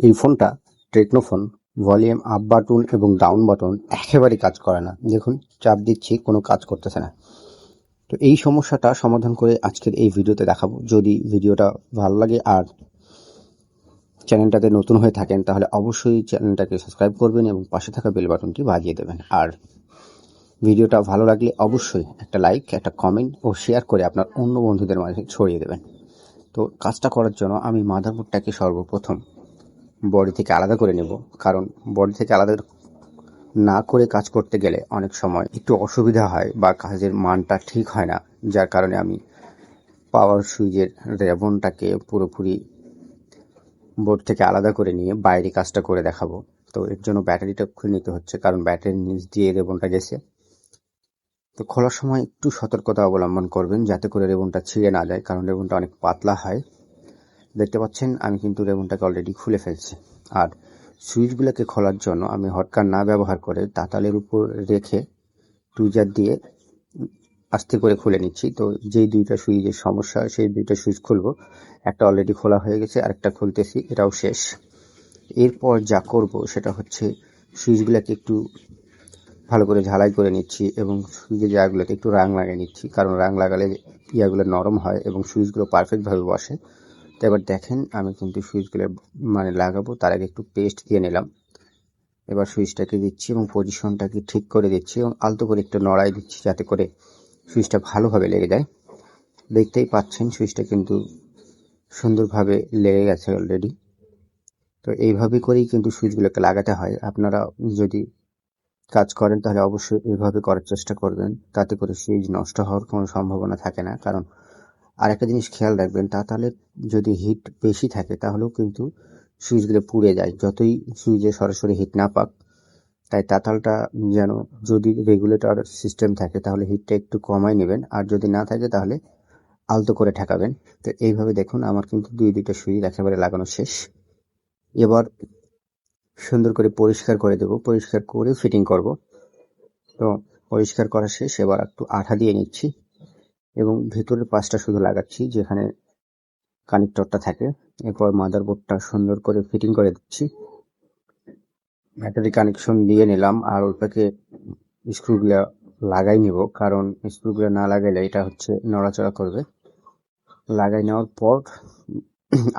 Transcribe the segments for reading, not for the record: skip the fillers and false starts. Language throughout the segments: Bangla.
এই ফোনটা techno phone. Volume up button এবং ডাউন বাটন একেবারেই কাজ করে না। দেখুন, চাপ দিচ্ছি, কোনো কাজ করতেছে না। তো এই সমস্যাটা সমাধান করে আজকের এই ভিডিওতে দেখাবো। যদি ভিডিওটা ভালো লাগে আর চ্যানেলটাতে নতুন হয়ে থাকেন তাহলে অবশ্যই চ্যানেলটাকে সাবস্ক্রাইব করবেন এবং পাশে থাকা বেল বাটনটি বাজিয়ে দেবেন। আর ভিডিওটা ভালো লাগলে অবশ্যই একটা লাইক, একটা কমেন্ট ও শেয়ার করে আপনার অন্য বন্ধুদের মাঝে ছড়িয়ে দেবেন। তো কাজটা করার জন্য আমি মাদারবোর্ডটাকে সর্বপ্রথম বডি থেকে আলাদা করে নেব, কারণ বডি থেকে আলাদা না করে কাজ করতে গেলে অনেক সময় একটু অসুবিধা হয় বা কাজের মানটা ঠিক হয় না। যার কারণে আমি পাওয়ার সুইচের রেবনটাকে পুরোপুরি বোর্ড থেকে আলাদা করে নিয়ে বাইরে কাজটা করে দেখাবো। তো এর জন্য ব্যাটারিটা খুলে নিতে হচ্ছে, কারণ ব্যাটারির নিচ দিয়ে রেবনটা গেছে। তো খোলার সময় একটু সতর্কতা অবলম্বন করবেন যাতে করে রেবনটা ছিঁড়ে না যায়, কারণ রেবনটা অনেক পাতলা হয়। দেখতে পাচ্ছেন আমি কিন্তু রেবনটাকে অলরেডি খুলে ফেলছি। আর সুইচগুলোকে খোলার জন্য আমি হটকার না ব্যবহার করে তাতালের উপর রেখে টুইজার দিয়ে আস্তে করে খুলে নিচ্ছি। তো যেই দুইটা সুইচের সমস্যা সেই দুইটা সুইচ খুলবো। একটা অলরেডি খোলা হয়ে গেছে, আরেকটা খুলতেছি, এটাও শেষ। এরপর যা করব সেটা হচ্ছে সুইচগুলোকে একটু ভালো করে ঝালাই করে নিচ্ছি এবং সুইচের জায়গাগুলোতে একটু রাং লাগিয়ে নিচ্ছি, কারণ রাং লাগালে ইয়াগুলো নরম হয় এবং সুইচগুলো পারফেক্টভাবে বসে। তো এবার দেখেন আমি কিন্তু সুইচগুলো লাগাবো তার আগে একটু পেস্ট দিয়ে নিলাম। এবার সুইচটাকে দিচ্ছি এবং পজিশনটাকে ঠিক করে দিচ্ছি এবং আলতো করে একটু নড়াই দিচ্ছি যাতে করে সুইচটা ভালোভাবে লেগে যায়। দেখতেই পাচ্ছেন সুইচটা কিন্তু সুন্দরভাবে লেগে গেছে অলরেডি। তো এইভাবে করেই কিন্তু সুইচগুলোকে লাগাতে হয়। আপনারা যদি কাজ করেন তাহলে অবশ্যই এইভাবে করার চেষ্টা করবেন, তাতে করে সুইচ নষ্ট হওয়ার কোনো সম্ভাবনা থাকে না। কারণ আরেকটা জিনিস খেয়াল রাখবেন, তাহলে যদি হিট বেশি থাকে তাহলেও কিন্তু সুইচগুলো পুড়ে যায়, যতই সুইচে সরাসরি হিট না পাক। তাই তাতালটা যেন, যদি রেগুলেটর সিস্টেম থাকে তাহলে হিটটা একটু কমাই নেবেন, আর যদি না থাকে তাহলে আলতো করে ঠেকাবেন। তো এইভাবে দেখুন আমার কিন্তু দুইটা সুইচ একেবারে লাগানো শেষ। এবার সুন্দর করে পরিষ্কার করে দেব, পরিষ্কার করে ফিটিং করব। তো পরিষ্কার করা শেষ, এবার একটু আঠা দিয়ে নিচ্ছি এবং ভেতরের পাশটা শুধু লাগাচ্ছি যেখানে কানেক্টরটা থাকে। এরপর মাদারবোর্ডটা সুন্দর করে ফিটিং করে দিচ্ছি। ব্যাটারি কানেকশন দিয়ে নিলাম আর ওটাকে স্ক্রুগুলো লাগাই নিব, কারণ স্ক্রুগুলো না লাগাইলে এটা হচ্ছে নড়াচড়া করবে। লাগাই নেওয়ার পর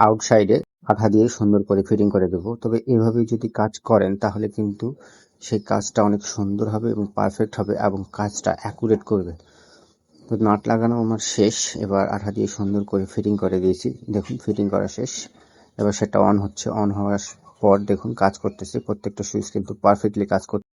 আউটসাইডে আঠা দিয়ে সুন্দর করে ফিটিং করে দেব। তবে এভাবে যদি কাজ করেন তাহলে কিন্তু সেই কাজটা অনেক সুন্দর হবে এবং পারফেক্ট হবে এবং কাজটা অ্যাকুরেট করবে। তো নাট লাগানো আমার শেষ, এবার আঠা দিয়ে সুন্দর করে ফিটিং করে দিয়েছি। দেখুন ফিটিং করা শেষ। এবার সেটা অন হচ্ছে, অন হওয়ার পর দেখুন কাজ করতেছে, প্রত্যেকটা সুইচ কিন্তু পারফেক্টলি কাজ করছে।